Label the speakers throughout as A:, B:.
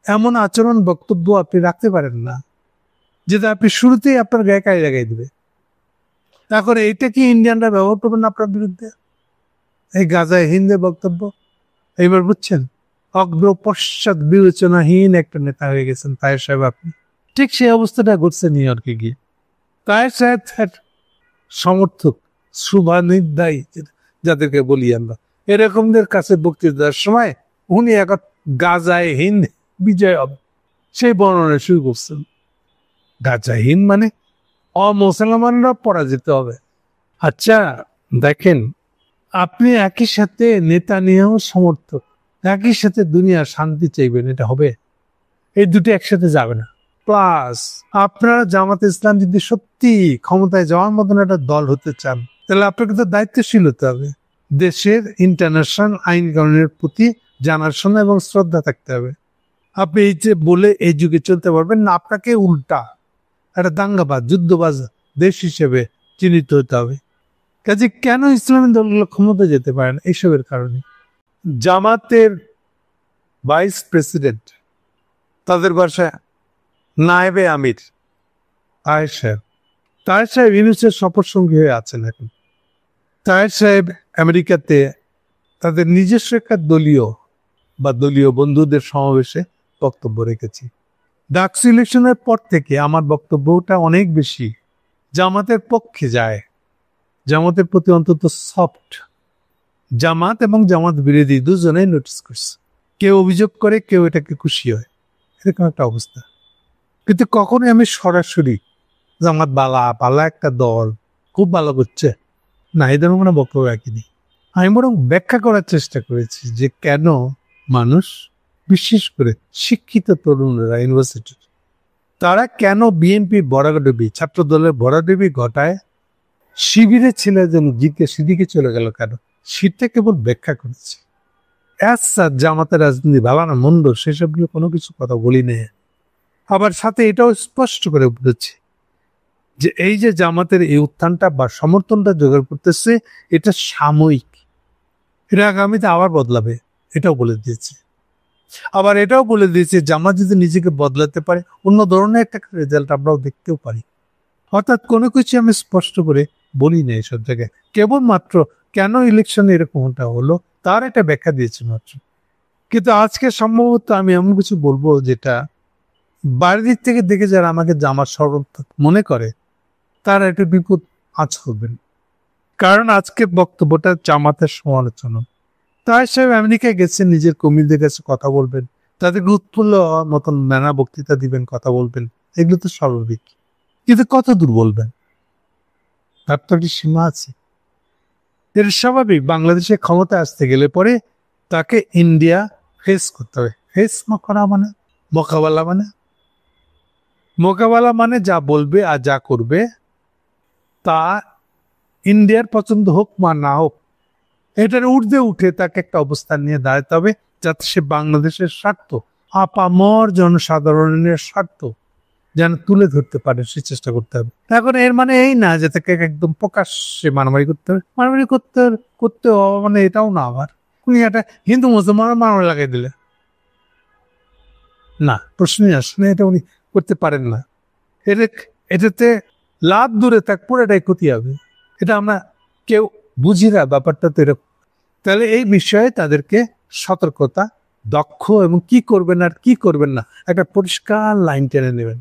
A: এমন আচরণ বক্তব্য আপনি রাখতে পারেন না যেটা আপনি শুরুতেই আপনার গায়ে কাজে লাগাই দিবে। তারপরে এটা কি ইন্ডিয়ানরা ব্যবহার করবেন না আপনার বিরুদ্ধে? এই গাজায় হিন্দের বক্তব্য এইবার বুঝছেন? অগ্র পশ্চাৎ বিবেচনাহীন একটা নেতা হয়ে গেছেন তায়ের সাহেব আপনি। ঠিক সেই অবস্থাটা ঘটছে নিউ ইয়র্কে গিয়ে। তায়ের সাহেব সমর্থক, শুভানির্দায়ী যাদেরকে বলি আমরা, এরকমদের কাছে বক্তৃতা দেওয়ার সময় উনি এখন গাজায় হিন্দ বিজয় হবে সেই বর্ণনা শুরু করছেন। গাজায় হিন্দ মানে অমুসলমানরা পরাজিত হবে। আচ্ছা দেখেন, আপনি একই সাথে নেতানিয়াহু সমর্থক, একই সাথে দুনিয়ার শান্তি চাইবেন, এটা হবে? এই দুটো একসাথে যাবে না। প্লাস আপনারা জামাতে ইসলাম যদি সত্যি ক্ষমতায় যাওয়ার মতন একটা দল হতে চান, তাহলে আপনাকে তো দায়িত্বশীল হতে হবে। দেশের ইন্টারন্যাশনাল আইন কানুনের প্রতি জানাশোনা এবং শ্রদ্ধা থাকতে হবে। আপনি এই যে বলে এই যুগে চলতে পারবেন না, আপনাকে উল্টা একটা দাঙ্গাবাজ, যুদ্ধবাজ দেশ হিসেবে চিহ্নিত হতে হবে। কাজে কেন ইসলামী দলগুলো ক্ষমতা যেতে পারে না? এইসবের কারণে। জামাতের ভাইস প্রেসিডেন্ট, তাদের বাসায় নায়েবে আমির তাহের সাহেব, তাহের সাহেব ইউনূসের সফর সঙ্গী হয়ে আছেন এখন। তাহের সাহেব আমেরিকাতে তাদের নিজস্ব একটা দলীয় বা দলীয় বন্ধুদের সমাবেশে বক্তব্য রেখেছি। ডাকসু ইলেকশনের পর থেকে আমার বক্তব্যটা অনেক বেশি জামাতের পক্ষে যায়, জামাতের প্রতি অন্তত সফট। জামাত এবং জামাত বিরোধী দুজনেই নোটিস করছে, কেউ অভিযোগ করে, কেউ এটাকে খুশি হয়, এরকম একটা অবস্থা। কিন্তু কখনোই আমি সরাসরি জামাত পালা একটা দল খুব ভালো করছে না, এই ধরনের বক্তব্য রাখিনি। আমি বরং ব্যাখ্যা করার চেষ্টা করেছি যে কেন মানুষ, বিশেষ করে শিক্ষিত তরুণরা ইউনিভার্সিটির, তারা কেন বিএনপি ভরাডুবি, ছাত্র দলের ভরাডুবি ঘটায় শিবিরে ছিল যেন সেদিকে চলে গেল কেন, সেটা কেবল ব্যাখ্যা করেছে। জামাতের রাজনীতি ভালো না মন্দ সেসব নিয়ে কোনো কিছু কথা বলি নেই। আবার সাথে এটাও স্পষ্ট করে বলেছি যে এই যে জামাতের এই উত্থানটা বা সমর্থনটা জোগাড় করতেছে, এটা সাময়িক, এটা আগামীতে আবার বদলাবে, এটাও বলে দিয়েছে। আবার এটাও বলে দিয়েছে জামাত যদি নিজেকে বদলাতে পারে, অন্য ধরনের একটা রেজাল্ট আমরাও দেখতেও পারি। অর্থাৎ কোনো কিছু আমি স্পষ্ট করে বলি না এইসব জায়গায়, কেবলমাত্র কেন ইলেকশনে এরকমটা হলো তার একটা ব্যাখ্যা দিয়েছি মাত্র। কিন্তু আজকে সম্ভবত আমি এমন কিছু বলবো যেটা বাইরের দিক থেকে দেখে যারা আমাকে জামাত সমর্থক মনে করে তারা একটু বিপদ আচরবেন। কারণ আজকের বক্তব্যটা জামাতের সমালোচনা। তাই সাহেব আমেরিকায় গেছেন, নিজের কর্মীদের কাছে কথা বলবেন, তাদেরকে উৎফুল্ল হওয়ার মতন নানা বক্তৃতা দিবেন, কথা বলবেন, এগুলো তো স্বাভাবিক। কিন্তু কত দূর বলবেন? তার তো একটি সীমা আছে। এর স্বাভাবিক বাংলাদেশে ক্ষমতা আসতে গেলে পরে তাকে ইন্ডিয়া ফেস করতে হবে। ফেস করা মানে মোকাবেলা মানে যা বলবে আর যা করবে তা ইন্ডিয়ার পছন্দ হোক বা না হোক, এটার ঊর্ধ্বে উঠে তাকে একটা অবস্থান নিয়ে দাঁড়াতে হবে যাতে সে বাংলাদেশের স্বার্থ, আপামর জনসাধারণের স্বার্থ যেন তুলে ধরতে পারে, সে চেষ্টা করতে হবে। এখন এর মানে এই না যে তাকে একদম প্রকাশ্যে মারামারি করতে হবে। মারামারি করতে মানে এটাও না, আবার উনি একটা হিন্দু মুসলমান মারামারি লাগাই দিলে না, প্রশ্নই আসে না, এটা উনি করতে পারেন না। এটাতে লাভ দূরে থাক, পুরোটাই ক্ষতি হবে। এটা আমরা কেউ বুঝি না, ব্যাপারটা তো এরকম। তাহলে এই বিষয়ে তাদেরকে সতর্কতা, দক্ষ এবং কি করবেন আর কি করবেন না একটা পরিষ্কার লাইন টেনে নেবেন।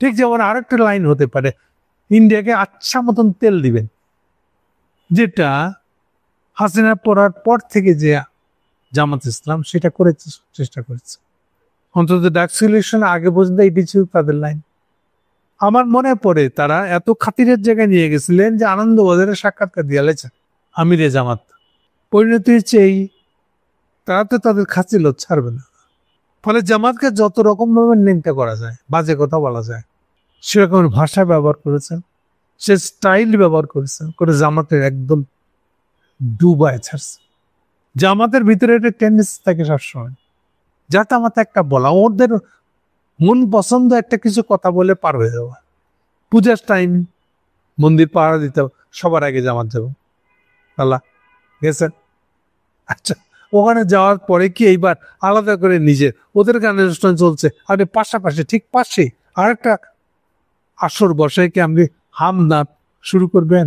A: ঠিক যেমন আরেকটা লাইন হতে পারে, ইন্ডিয়াকে আচ্ছা মতন তেল দিবেন, যেটা হাসিনা পড়ার পর থেকে যে জামাত ইসলাম সেটা করে চেষ্টা করেছে, অন্তত ডাকসু ইলেকশন আগে পর্যন্ত এটি ছিল তাদের লাইন। আমার মনে পড়ে তারা এত খাতিরের জায়গায় নিয়ে গেছিলেন যে আনন্দবাজারে সাক্ষাৎকার দিয়ে লেছে আমিরে জামাত। পরিণতি হচ্ছে এই, তারা তো তাদের খাচ্ছিল ছাড়বে না। ফলে জামাতকে যত রকম ভাবে নিন্দা করা যায়, বাজে কথা বলা যায়, সেরকম ভাষা ব্যবহার করেছেন, সে স্টাইল ব্যবহার করেছেন, করে জামাতের একদম ডুবায় ছাড়ছে। জামাতের ভিতরে একটা টেন্ডেন্সি থাকে সবসময় যাতে আমার একটা বলা, ওদের মন পছন্দ একটা কিছু কথা বলে পার হয়ে যাওয়া। পূজার টাইম মন্দির পাহারা দিতে সবার আগে জামাত যাব, আল্লাহ গেছেন, আচ্ছা ওখানে যাওয়ার পরে কি এইবার আলাদা করে নিজে ওদের গানের অনুষ্ঠান চলছে, আপনি পাশাপাশি ঠিক পাশে আরেকটা আসর বসায় কি আপনি হাম নাচ শুরু করবেন?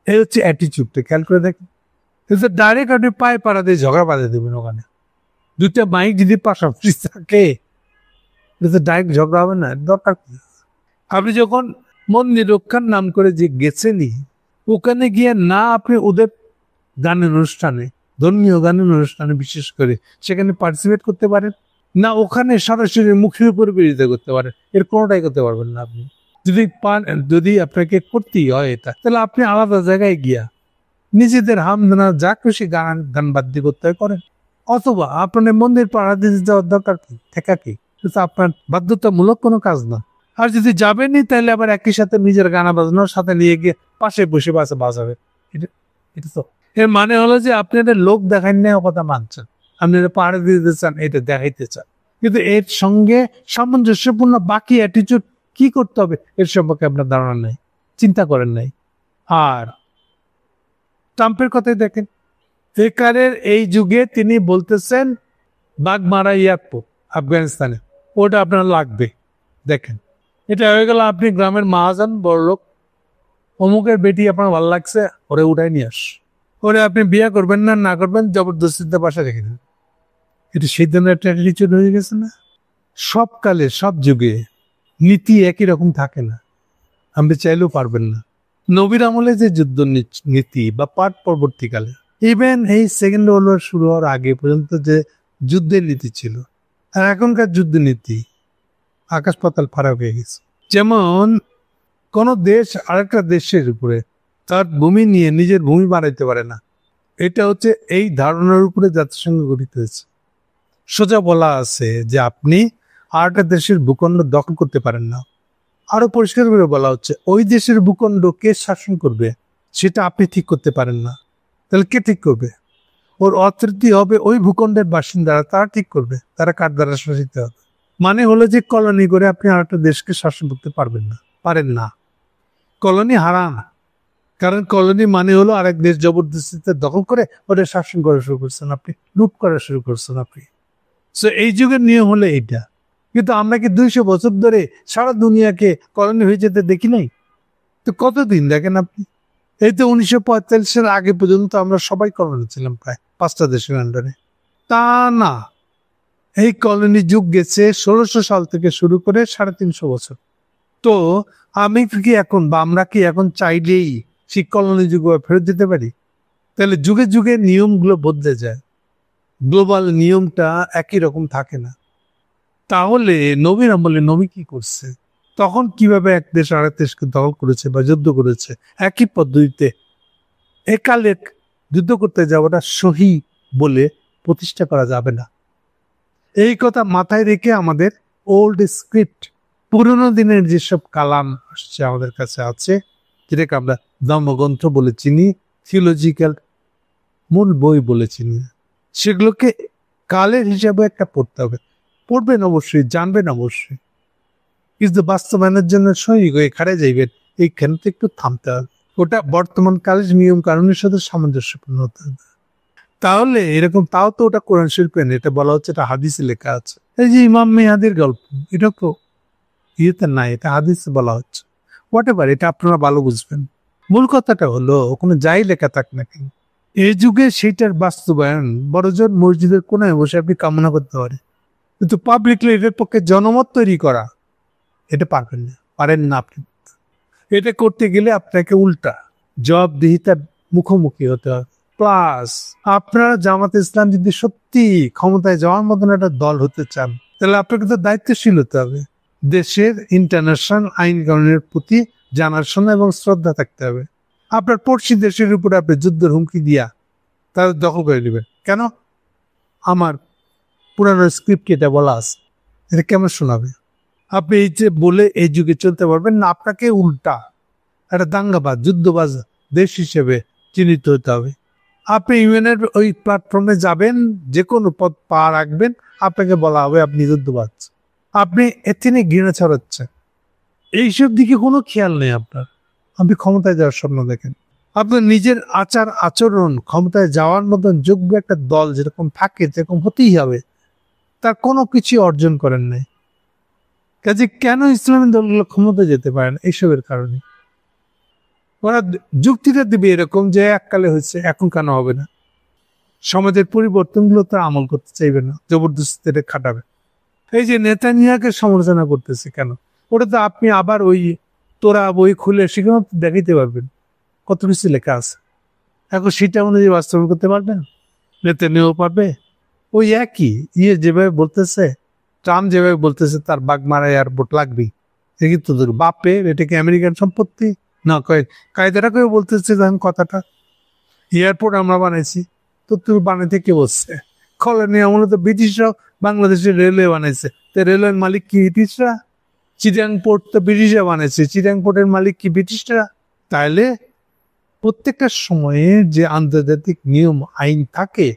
A: এই হচ্ছে অ্যাটিচিউডটা, খেয়াল করে দেখেন। ডাইরেক্ট আপনি পায়ে পাড়া দিয়ে ঝগড়া বাঁধে দেবেন। ওখানে দুইটা মাইক যদি পাশাপাশি থাকে ডাইরেক্ট ঝগড়া হবে না, দরকার কি? আপনি যখন মন্দির রক্ষার নাম করে যে গেছেনই, ওখানে গিয়ে না আপনি ওদের গানের অনুষ্ঠানে, ধর্মীয় গানের অনুষ্ঠানে বিশেষ করে সেখানে পার্টিসিপেট করতে পারেন, না ওখানে সরাসরি মুখের উপর বিরোধিতা করতে পারেন, এর কোনোটাই করতে পারবেন না আপনি। যদি আপনাকে করতেই হয় এটা, তাহলে আপনি আলাদা জায়গায় গিয়া নিজেদের হামদানা যা খুশি গান বাদ্য করতে হয় করেন, অথবা আপনার মন্দির পাড়া দিতে যাওয়ার দরকার কি, ঠেকা কি? এটা আপনার বাধ্যতামূলক কোনো কাজ না। আর যদি যাবেনই তাহলে আবার একই সাথে নিজের গানা বাজানোর সাথে নিয়ে গিয়ে পাশে বসে বাজাবে, এটা তো এর মানে হলো যে আপনি একটা লোক দেখান না কথা মানছেন, আপনি পাহাড়ে দিতে চান, এটা দেখাইতে চান, কিন্তু এর সঙ্গে সামঞ্জস্যপূর্ণ বাকি অ্যাটিটিউড কি করতে হবে এর সম্পর্কে আপনার ধারণা নেই, চিন্তা করেন নাই। আর ট্রাম্পের কথাই দেখেন, বেকারের এই যুগে তিনি বলতেছেন বাগমারা এয়ারপোর্ট আফগানিস্তানে, ওটা আপনার লাগবে। দেখেন, এটা হয়ে গেল আপনি গ্রামের মহাজন বড়লোক, অমুকের বেটি আপনার ভালো লাগছে, ওরে উঠাই নিয়ে আস, ওরে আপনি বিয়ে করবেন না করবেন জবরদস্তিতে বাসা রেখে দেন। এটা সেই ধরনের একটা অ্যাটিটিউড হয়ে গেছে না? সব কালে সব যুগে নীতি একই রকম থাকে না, আপনি চাইলেও পারবেন না। নবীর আমলে যে যুদ্ধ নীতি বা পাট পরবর্তীকালে, ইভেন এই সেকেন্ড ওয়ার্ল্ড ওয়ার শুরু হওয়ার আগে পর্যন্ত যে যুদ্ধের নীতি ছিল আর এখনকার যুদ্ধ নীতি আকাশ পাতাল ফারাক হয়ে গেছে। যেমন কোন দেশ আরেকটা দেশের উপরে তার ভূমি নিয়ে নিজের ভূমি বানাইতে পারে না, এটা হচ্ছে এই ধারণার উপরে জাতিসংঘ গঠিত হয়েছে। সোজা বলা আছে যে আপনি আরেকটা দেশের ভূখণ্ড দখল করতে পারেন না। আরো পরিষ্কার করে বলা হচ্ছে ওই দেশের ভূখণ্ড কে শাসন করবে সেটা আপনি ঠিক করতে পারেন না। তাহলে কে ঠিক করবে? ওর অথরিটি হবে ওই ভূখণ্ডের বাসিন্দারা, তারা ঠিক করবে তারা কার দ্বারা শাসিত হবে। মানে হলো যে কলোনি করে আপনি আরেকটা দেশকে শাসন করতে পারবেন না, পারেন না। কলোনি হারাম, কারণ কলোনি মানে হলো আরেক দেশ জবরদস্তিতে দখল করে ওটা শাসন করা শুরু করছেন আপনি, লুট করা শুরু করছেন আপনি। সো এই যুগের নিয়ম হলো এইটা। কিন্তু আমরা কি 200 বছর ধরে সারা দুনিয়াকে কলোনি হয়ে যেতে দেখি নাই? তো কতদিন দেখেন আপনি, এই তো 1945-এর আগে পর্যন্ত আমরা সবাই কলোনি ছিলাম, প্রায় 5টা দেশের আন্ডারে। তা না, এই কলোনি যুগ গেছে 1600 সাল থেকে শুরু করে 350 বছর। তো আমি কি এখন বা আমরা কি এখন চাইলেই সেই কলোনি যুগ ফেরত দিতে পারি? তাহলে যুগে যুগে নিয়মগুলো বদলে যায়, গ্লোবাল নিয়মটা একই রকম থাকে না। তাহলে নবীর আমলে নবী কি করছে, তখন কিভাবে এক দেশ আরেক দেশকে দখল করেছে বা যুদ্ধ করেছে একই পদ্ধতিতে, একালে যুদ্ধ করতে যাওয়াটা সহি বলে প্রতিষ্ঠা করা যাবে না। এই কথা মাথায় রেখে আমাদের ওল্ড স্ক্রিপ্ট, পুরোনো দিনের যেসব কালাম আসছে আমাদের কাছে আছে, যেটাকে আমরা ধর্মগ্রন্থ বলে চিনি, থিওলজিক্যাল মূল বই বলে চিনি, সেগুলোকে কালের হিসাবে একটা পড়তে হবে। পড়বেন অবশ্যই, জানবেন অবশ্যই, কিন্তু বাস্তবায়নের জন্য সহি হয়ে খাড়ে যাইবেন এইখানে তো একটু থামতে হবে। ওটা বর্তমান কালের নিয়ম কানুনের সাথে সামঞ্জস্যপূর্ণ হতে হবে। তাহলে এরকম, তাও তো ওটা কোরআন শরীফে নেই, এটা বলা হচ্ছে এটা হাদিসে লেখা আছে। এই যে ইমাম মেহাদির গল্প, এটা তো ইয়েতে নাই, এটা হাদিসে বলা হচ্ছে। হোয়াট এভার, এটা আপনারা ভালো বুঝবেন। মূল কথাটা হলো ওখানে যাই লেখা থাক না কেন, এই যুগে সেইটার বাস্তবায়ন বড়জোর মসজিদের কোনায় বসে আপনি কামনা করতে পারেন, কিন্তু পাবলিকলি এটার পক্ষে জনমত তৈরি করা এটা পারবেন না আপনি। এটা করতে গেলে আপনাকে উল্টা জবাবদিহিতার মুখোমুখি হতে হবে। প্লাস আপনারা জামাতে ইসলাম যদি সত্যি ক্ষমতায় যাওয়ার মতন একটা দল হতে চান, তাহলে আপনাকে তো দায়িত্বশীল হতে হবে। দেশের ইন্টারন্যাশনাল আইন কানুনের প্রতি জানাশোনা এবং শ্রদ্ধা থাকতে হবে। আপনার পড়শি দেশের উপরে আপনি যুদ্ধের হুমকি দিয়া তাদের দখল করে নেবেন কেন? আমার পুরানো স্ক্রিপ্ট এটা বলা আছে, এটা কেমন শোনাবে? আপনি এই যে বলে এই যুগে চলতে পারবেন না, আপনাকে উল্টা একটা দাঙ্গাবাজ যুদ্ধবাজ দেশ হিসেবে চিহ্নিত হতে হবে। আপনি ইউএনের ওই প্ল্যাটফর্মে যাবেন, যে কোনো পদ পা রাখবেন, আপনাকে বলা হবে আপনি যুদ্ধবাজ, আপনি এথেনে ঘৃণা ছড়াচ্ছেন। এইসব দিকে কোনো খেয়াল নেই আপনার, আপনি ক্ষমতায় যাওয়ার স্বপ্ন দেখেন। আপনার নিজের আচার আচরণ ক্ষমতায় যাওয়ার মতন যোগ্য একটা দল যেরকম থাকে সেরকম হতেই হবে, তার কোনো কিছু অর্জন করেন নাই। কাজে কেন ইসলামী দলগুলো ক্ষমতায় যেতে পারে না? এইসবের কারণে। ওরা যুক্তিটা দিবে এরকম যে এককালে হয়েছে, এখন কেন হবে না? সমাজের পরিবর্তনগুলো তারা আমল করতে চাইবে না, জবরদস্তিতে খাটাবে। এই যে নেতানিয়াকে সমালোচনা করতেছে কেন? ওটা তো আপনি আবার ওই তোরা বই খুলে সেখানে দেখাইতে পারবেন কত কিছু লেখা আছে। এখন সেটা অনুযায়ী বাস্তবায়ন করতে পারবেন? নেতানিয়াহু পারবে? ওই একই যেভাবে বলতেছে, ট্রাম্প যেভাবে বলতেছে তার বাঘ মারায় আর ভোট লাগবেই, এ কিন্তু বাপের, এটা কি আমেরিকান সম্পত্তি না? কায়দাটা করে বলতেছে যখন কথাটা, এয়ারপোর্ট আমরা বানাইছি, তো তুমি বানাইতে কে বলছে? কলোনি আমলে তো ব্রিটিশরা বাংলাদেশের রেলওয়ে বানাইছে, তো রেলওয়ের মালিক কি ব্রিটিশরা? চিটাং পোর্ট তো ব্রিটিশরা বানাইছে, চিটাং পোর্টের মালিক কি ব্রিটিশরা? তাইলে প্রত্যেকটা সময়ে যে আন্তর্জাতিক নিয়ম আইন থাকে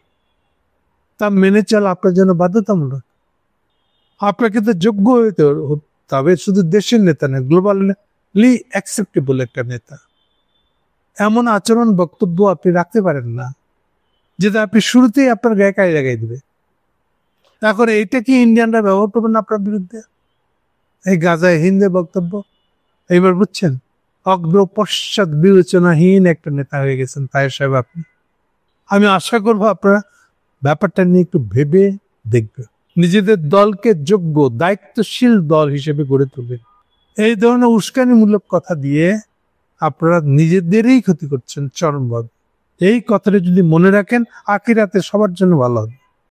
A: তা মেনে চলা আপনার জন্য বাধ্যতামূলক। আপনাকে তো যোগ্য হইতে হবে, শুধু দেশের নেতা না, গ্লোবালি অ্যাকসেপ্টেবল একটা নেতা। এমন আচরণ বক্তব্য আপনি রাখতে পারেন না যেটা আপনি শুরুতেই আপনার গায়ে কাজে লাগাই দেবে। এখন এইটা কি ইন্ডিয়ানরা ব্যবহার করবেন আপনার বিরুদ্ধে? এই গাজায় হিন্দের বক্তব্য এইবার বুঝছেন? অগ্র পশ্চাৎ বিবেচনাহীন একটা নেতা হয়ে গেছেন তাহের সাহেব আপনি। আমি আশা করবো আপনারা ব্যাপারটা নিয়ে একটু ভেবে দেখবে, নিজেদের দলকে যোগ্য দায়িত্বশীল দল হিসেবে গড়ে তুলবেন। এই ধরনের উস্কানিমূলক কথা দিয়ে আপনারা নিজেদেরই ক্ষতি করছেন চরমভাবে। এই কথাটা যদি মনে রাখেন, আখিরাতে সবার জন্য ভালো হবে।